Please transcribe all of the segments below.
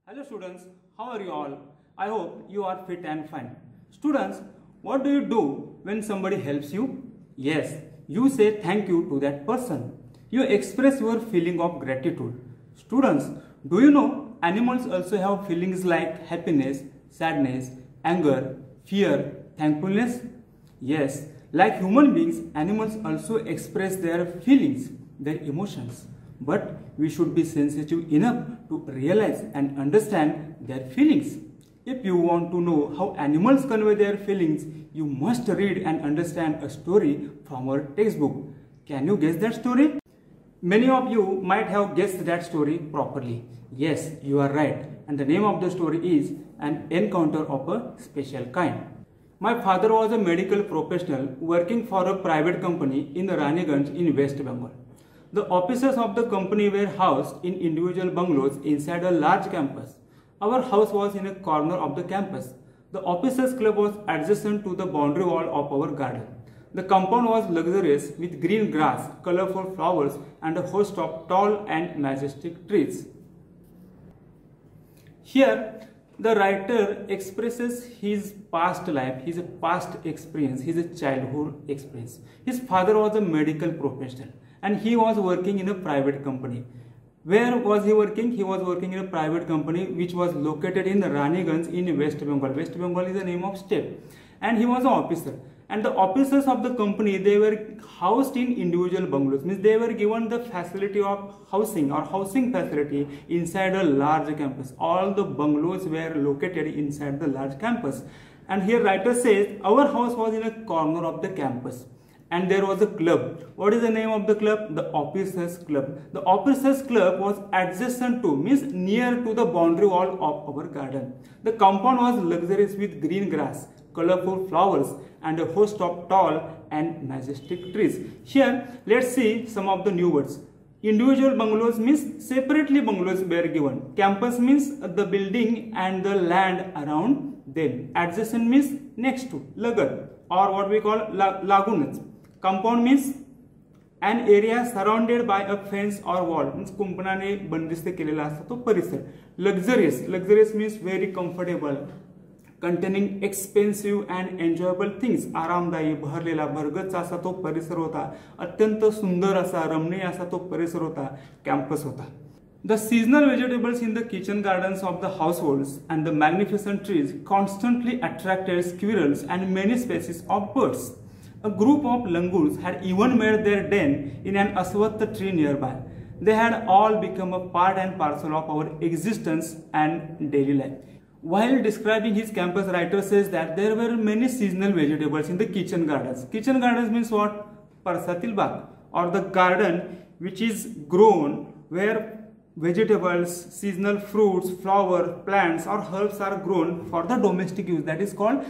Hello students, how are you all? I hope you are fit and fine. Students, what do you do when somebody helps you? Yes, you say thank you to that person. You express your feeling of gratitude. Students, do you know animals also have feelings like happiness, sadness, anger, fear, thankfulness? Yes, like human beings, animals also express their feelings, their emotions. But we should be sensitive enough to realize and understand their feelings. If you want to know how animals convey their feelings, you must read and understand a story from our textbook. Can you guess that story? Many of you might have guessed that story properly. Yes, you are right. And the name of the story is An Encounter of a Special Kind. My father was a medical professional working for a private company in Raniganj in West Bengal. The offices of the company were housed in individual bungalows inside a large campus. Our house was in a corner of the campus. The officers' club was adjacent to the boundary wall of our garden. The compound was luxurious with green grass, colorful flowers, and a host of tall and majestic trees. Here, the writer expresses his past life, his past experience, his childhood experience. His father was a medical professional and he was working in a private company. Where was he working? He was working in a private company which was located in Raniganj in West Bengal. West Bengal is the name of state. And he was an officer. And the officers of the company, they were housed in individual bungalows. Means they were given the facility of housing or housing facility inside a large campus. All the bungalows were located inside the large campus. And here writer says, our house was in a corner of the campus. And there was a club. What is the name of the club? The Officers Club. The Officers Club was adjacent to, means near to the boundary wall of our garden. The compound was luxurious with green grass, colorful flowers, and a host of tall and majestic trees. Here, let's see some of the new words. Individual bungalows means separately bungalows were given. Campus means the building and the land around them. Adjacent means next to, lagar, or what we call lagunas. Compound means an area surrounded by a fence or wall. Means कुंपणाने बंदिस्त केलेला असतो तो परिसर. Luxurious means very comfortable, containing expensive and enjoyable things. आरामदायी, भरलेला, भरगच्च असा तो परिसर होता. अत्यंत सुंदर असा, रमणीय असा तो परिसर होता, कॅम्पस होता. The seasonal vegetables in the kitchen gardens of the households and the magnificent trees constantly attracted squirrels and many species of birds. A group of langurs had even made their den in an aswatha tree nearby. They had all become a part and parcel of our existence and daily life. While describing his campus, writer says that there were many seasonal vegetables in the kitchen gardens. Kitchen gardens means what? Parsatil bag, or the garden which is grown where vegetables, seasonal fruits, flowers, plants or herbs are grown for the domestic use. That is called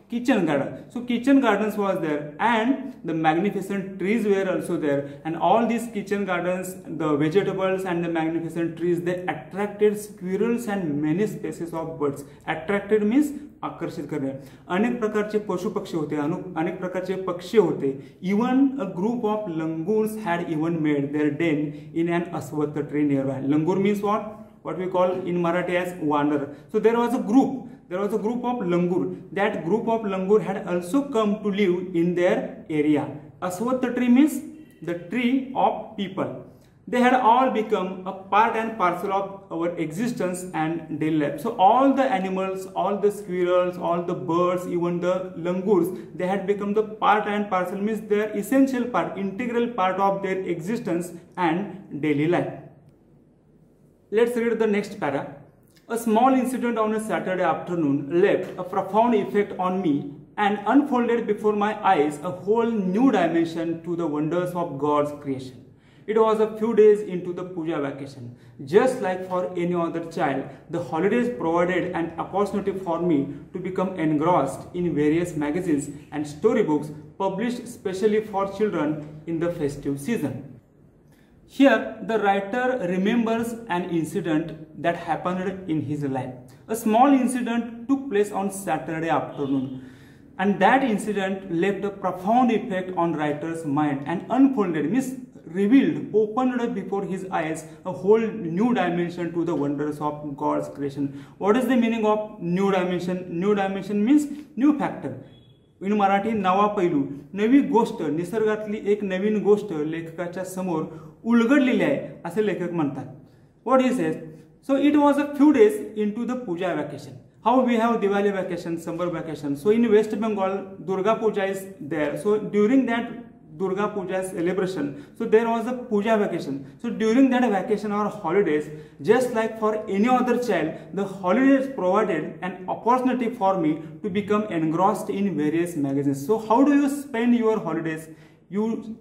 kitchen garden. So kitchen gardens was there and the magnificent trees were also there, and all these kitchen gardens, the vegetables and the magnificent trees, they attracted squirrels and many species of birds. Attracted means आकर्षित करणे. अनेक प्रकारचे पशु पक्षी होते, अनेक प्रकारचे पक्षी होते. Even a group of langurs had even made their den in an aswatha tree nearby. Langur means what? What we call in Marathi as wanderer. So there was a group of langur. That group of langur had also come to live in their area. Aswatha tree means the tree of people. They had all become a part and parcel of our existence and daily life. So all the animals, all the squirrels, all the birds, even the langurs, they had become the part and parcel, means their essential part, integral part of their existence and daily life. Let's read the next para. A small incident on a Saturday afternoon left a profound effect on me and unfolded before my eyes a whole new dimension to the wonders of God's creation. It was a few days into the puja vacation. Just like for any other child, the holidays provided an opportunity for me to become engrossed in various magazines and storybooks published specially for children in the festive season. Here, the writer remembers an incident that happened in his life. A small incident took place on Saturday afternoon, and that incident left a profound effect on writer's mind and unfolded, means revealed, opened up before his eyes a whole new dimension to the wonders of God's creation. What is the meaning of new dimension? New dimension means new factor. In Marathi, नवा पैलू, नवी गोष्ट, निसर्गातली एक नवीन गोष्ट लेखकाच्या समोर उलगडलेली आहे असे लेखक म्हणतात. What he says? So it was a few days into the puja vacation. How we have Diwali vacation, summer vacation. So in West Bengal, Durga Puja is there. So during that Durga Puja celebration, so there was a puja vacation. So during that vacation or holidays, just like for any other child, the holidays provided an opportunity for me to become engrossed in various magazines. So how do you spend your holidays? You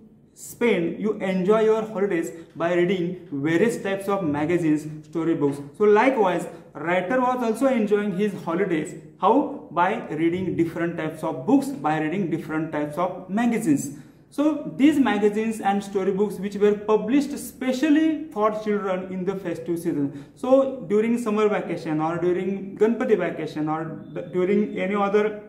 enjoy your holidays by reading various types of magazines, storybooks. So likewise, writer was also enjoying his holidays. How? By reading different types of books, by reading different types of magazines. So these magazines and storybooks which were published specially for children in the festive season. So during summer vacation or during Ganpati vacation or during any other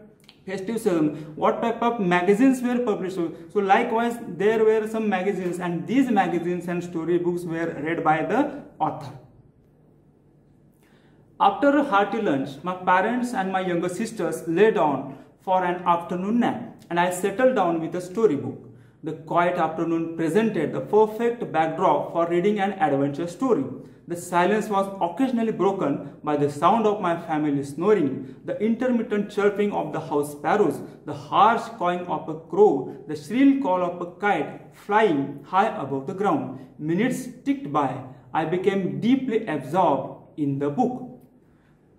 festive season, what type of magazines were published? So likewise, there were some magazines, and these magazines and storybooks were read by the author. After a hearty lunch, my parents and my younger sisters lay down for an afternoon nap, and I settled down with a storybook. The quiet afternoon presented the perfect backdrop for reading an adventure story. The silence was occasionally broken by the sound of my family snoring, the intermittent chirping of the house sparrows, the harsh cawing of a crow, the shrill call of a kite flying high above the ground. Minutes ticked by. I became deeply absorbed in the book.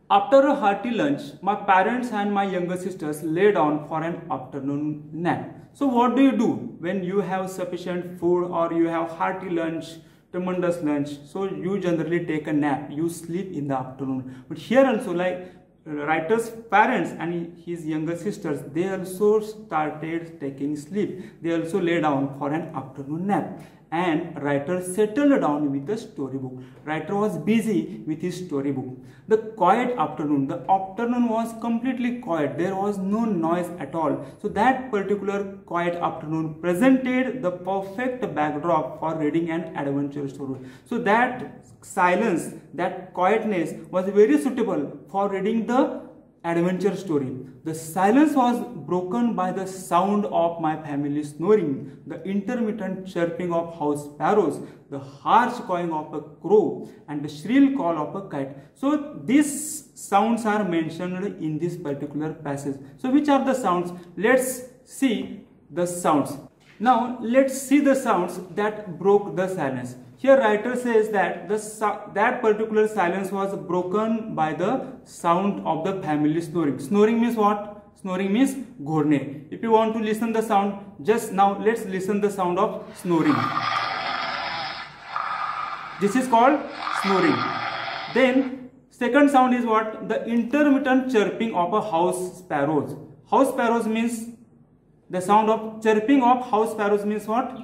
After a hearty lunch, my parents and my younger sisters lay down for an afternoon nap. So what do you do when you have sufficient food or you have hearty lunch, tremendous lunch? So you generally take a nap, you sleep in the afternoon. But here also, like writer's parents and his younger sisters, they also started taking sleep. They also lay down for an afternoon nap. And writer settled down with a storybook. Writer was busy with his storybook. The quiet afternoon, the afternoon was completely quiet. There was no noise at all. So that particular quiet afternoon presented the perfect backdrop for reading an adventure story. So that silence, that quietness was very suitable for reading the adventure story. The silence was broken by the sound of my family snoring, the intermittent chirping of house sparrows, the harsh cawing of a crow, and the shrill call of a kite. So these sounds are mentioned in this particular passage. So which are the sounds? Let's see the sounds. Now let's see the sounds that broke the silence. Here writer says that that particular silence was broken by the sound of the family snoring. Snoring means what? Snoring means घोरणे. If you want to listen the sound, just now let's listen the sound of snoring. This is called snoring. Then second sound is what? The intermittent chirping of a house sparrows. House sparrows means the sound of chirping of house sparrows means what?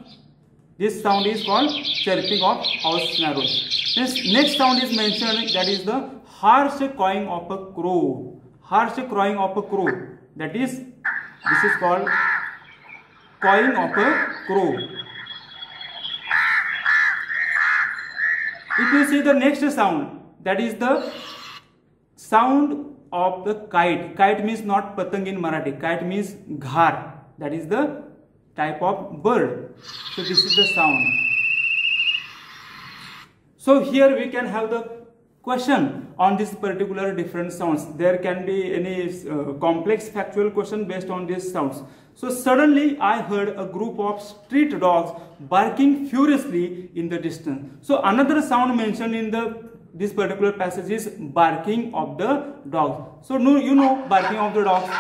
This sound is called chirping of house sparrows. Next sound is mentioned, that is the harsh cawing of a crow. Harsh cawing of a crow. That is, this is called cawing of a crow. If you see the next sound, that is the sound of the kite. Kite means not patang in Marathi. Kite means ghar. That is the type of bird. So this is the sound. So here we can have the question on this particular different sounds. There can be any complex factual question based on these sounds. So suddenly I heard a group of street dogs barking furiously in the distance. So another sound mentioned in this particular passage is barking of the dogs. So you know barking of the dogs.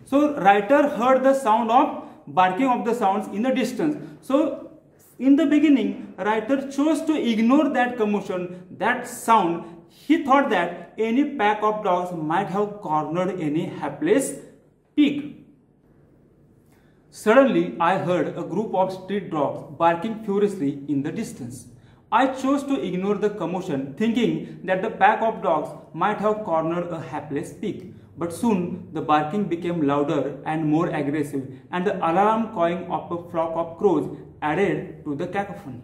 So writer heard the sound of barking of the sounds in the distance. So in the beginning, writer chose to ignore that commotion, that sound. He thought that any pack of dogs might have cornered any hapless pig. Suddenly, I heard a group of street dogs barking furiously in the distance. I chose to ignore the commotion, thinking that the pack of dogs might have cornered a hapless pig. But soon the barking became louder and more aggressive, and the alarm cawing of a flock of crows added to the cacophony.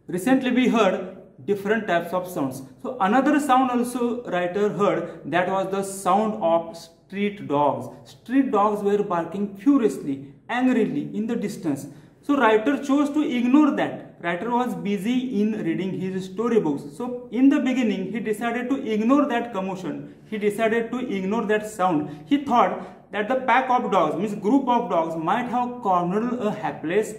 Recently we heard different types of sounds. So another sound also writer heard, that was the sound of street dogs. Street dogs were barking furiously, angrily in the distance. So writer chose to ignore that. Writer was busy in reading his storybooks. So in the beginning he decided to ignore that commotion. He decided to ignore that sound. He thought that the pack of dogs, means group of dogs, might have cornered a hapless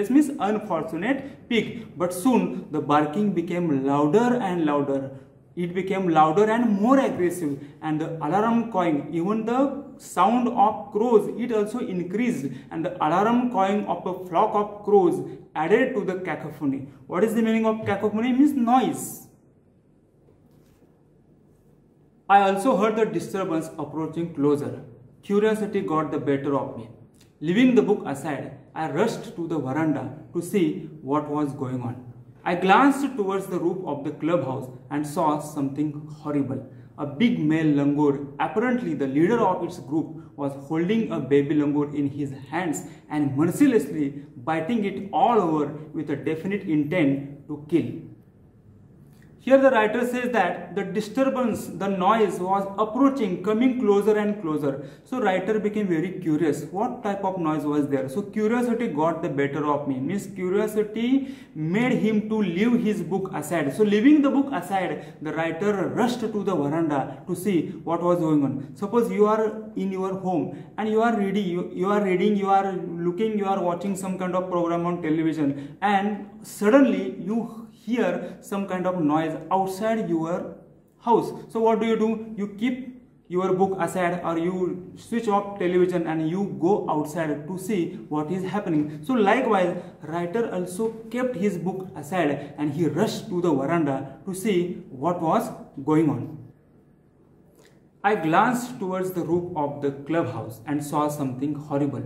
means unfortunate pig. But soon the barking became louder and louder. It became louder and more aggressive, and the alarm cawing, even the sound of crows, it also increased, and the alarm cawing of a flock of crows added to the cacophony. What is the meaning of cacophony? Means noise. I also heard the disturbance approaching closer. Curiosity got the better of me. Leaving the book aside, I rushed to the veranda to see what was going on. I glanced towards the roof of the clubhouse and saw something horrible. A big male langur, apparently the leader of its group, was holding a baby langur in his hands and mercilessly biting it all over with a definite intent to kill. Here the writer says that the disturbance, the noise was approaching, coming closer and closer. So writer became very curious. What type of noise was there? So curiosity got the better of me. Means curiosity made him to leave his book aside. So leaving the book aside, the writer rushed to the veranda to see what was going on. Suppose you are in your home and you are reading, you are looking, you are watching some kind of program on television, and suddenly you hear some kind of noise outside your house. So what do? You keep your book aside, or you switch off television and you go outside to see what is happening. So likewise, writer also kept his book aside and he rushed to the veranda to see what was going on. I glanced towards the roof of the clubhouse and saw something horrible.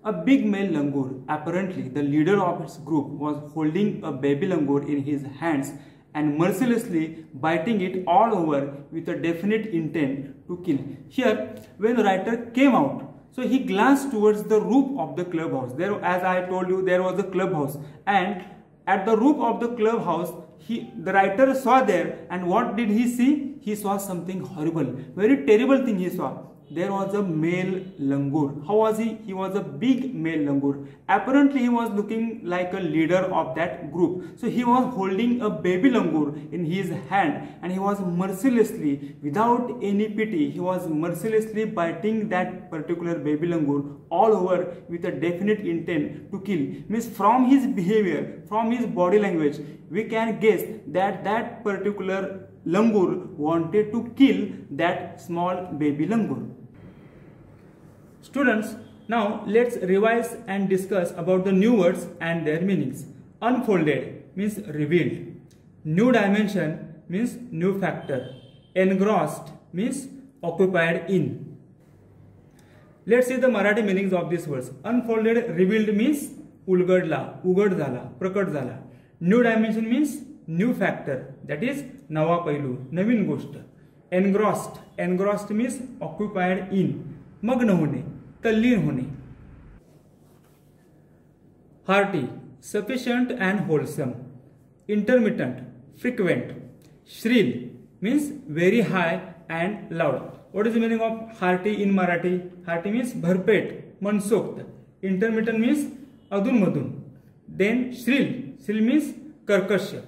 A big male langur, apparently the leader of its group, was holding a baby langur in his hands and mercilessly biting it all over with a definite intent to kill. Here, when the writer came out, so he glanced towards the roof of the clubhouse. There, as I told you, there was a clubhouse, and at the roof of the clubhouse, the writer saw there, and what did he see? He saw something horrible, very terrible thing he saw. There was a male langur. How was he? He was a big male langur. Apparently, he was looking like a leader of that group. So he was holding a baby langur in his hand, and he was mercilessly, without any pity, he was mercilessly biting that particular baby langur all over with a definite intent to kill. Means from his behavior, from his body language, we can guess that that particular langur wanted to kill that small baby langur. Students, now let's revise and discuss about the new words and their meanings. Unfolded means revealed. New dimension means new factor. Engrossed means occupied in. Let's see the Marathi meanings of these words. Unfolded, revealed means उलगडला, उघड झाला, प्रकट झाला. New dimension means new factor, that is नवा पैलू, नवीन गोष्ट. Engrossed, engrossed means occupied in, मग्न होणे, तल्लीन होणे. Hearty, sufficient and wholesome. Intermittent, frequent. Shrill means very high and loud. What is the meaning of hearty in Marathi? Hearty means भरपेट, मनसोक्त. Intermittent means अधून मधून. Then shrill, shrill means कर्कश.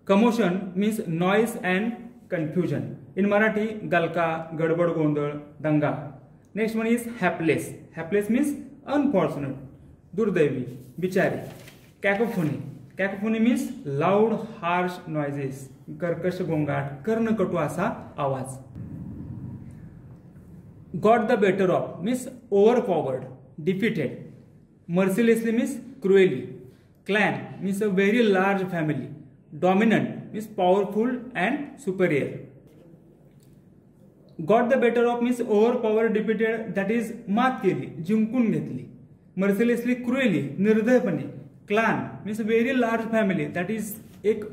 Commotion means noise and confusion. In Marathi, galka, gadbad gondal, danga. Next one is hapless. Hapless means unfortunate, durdaivi, bichari. Cacophony. Cacophony means loud, harsh noises. कर्कश गोंगाट, कर्णकटू असा आवाज. Got the better of means overpowered, defeated. Mercilessly means cruelly. Clan means a very large family. Dominant means powerful and superior. Got the better of means overpowered, defeated, that is मात केली, जिंकून घेतली. Mercilessly, cruelly, निर्दयपणे. Clan means a very large family, that is एक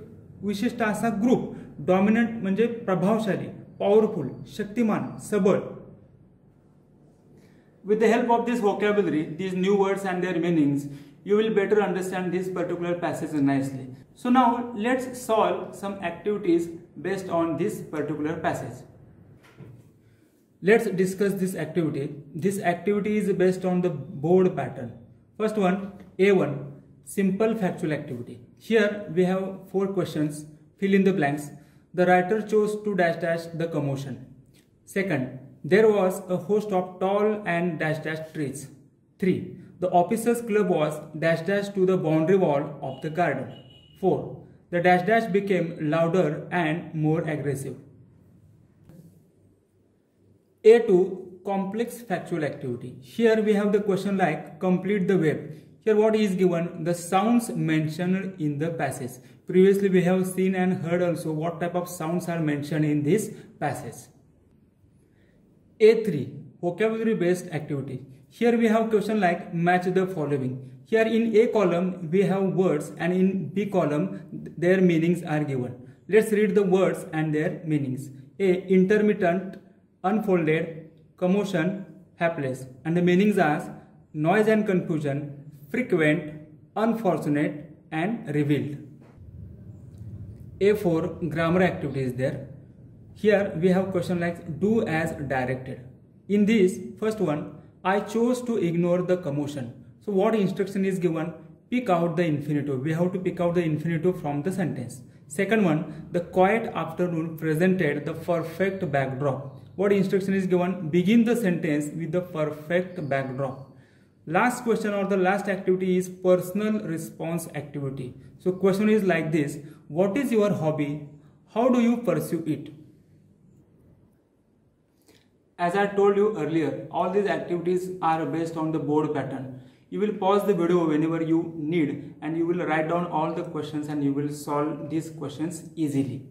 विशिष्ट असा group. Dominant म्हणजे प्रभावशाली. powerful, shaktiman, sabal. With the help of this vocabulary, these new words and their meanings, you will better understand this particular passage nicely. So now let's solve some activities based on this particular passage. Let's discuss this activity. This activity is based on the board pattern. First one, A1, simple factual activity. Here we have 4 questions. Fill in the blanks. The writer chose to dash dash the commotion. Second, there was a host of tall and dash dash trees. 3. The officers' club was dash dash to the boundary wall of the garden. 4. The dash dash became louder and more aggressive. A2, complex factual activity. Here we have the question like complete the web. Here what is given? The sounds mentioned in the passage. Previously we have seen and heard also what type of sounds are mentioned in this passage. A3, vocabulary based activity. Here we have question like match the following. Here in A column we have words and in B column their meanings are given. Let's read the words and their meanings. A, intermittent, unfolded, commotion, hapless, and the meanings are noise and confusion, frequent, unfortunate, and revealed. A4, grammar activity is there. Here we have question like do as directed. In this first one, I chose to ignore the commotion. So what instruction is given? Pick out the infinitive. We have to pick out the infinitive from the sentence. Second one, the quiet afternoon presented the perfect backdrop. What instruction is given? Begin the sentence with the perfect backdrop. Last question or the last activity is personal response activity. So question is like this: what is your hobby? How do you pursue it? As I told you earlier, all these activities are based on the board pattern. You will pause the video whenever you need and you will write down all the questions and you will solve these questions easily.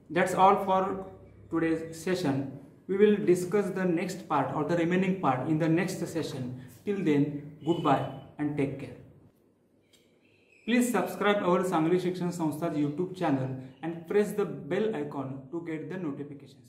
That's all for today's session. We will discuss the next part or the remaining part in the next session. Till then, goodbye and take care. Please subscribe our Sangli Shikshan Sanstha's YouTube channel and press the bell icon to get the notifications.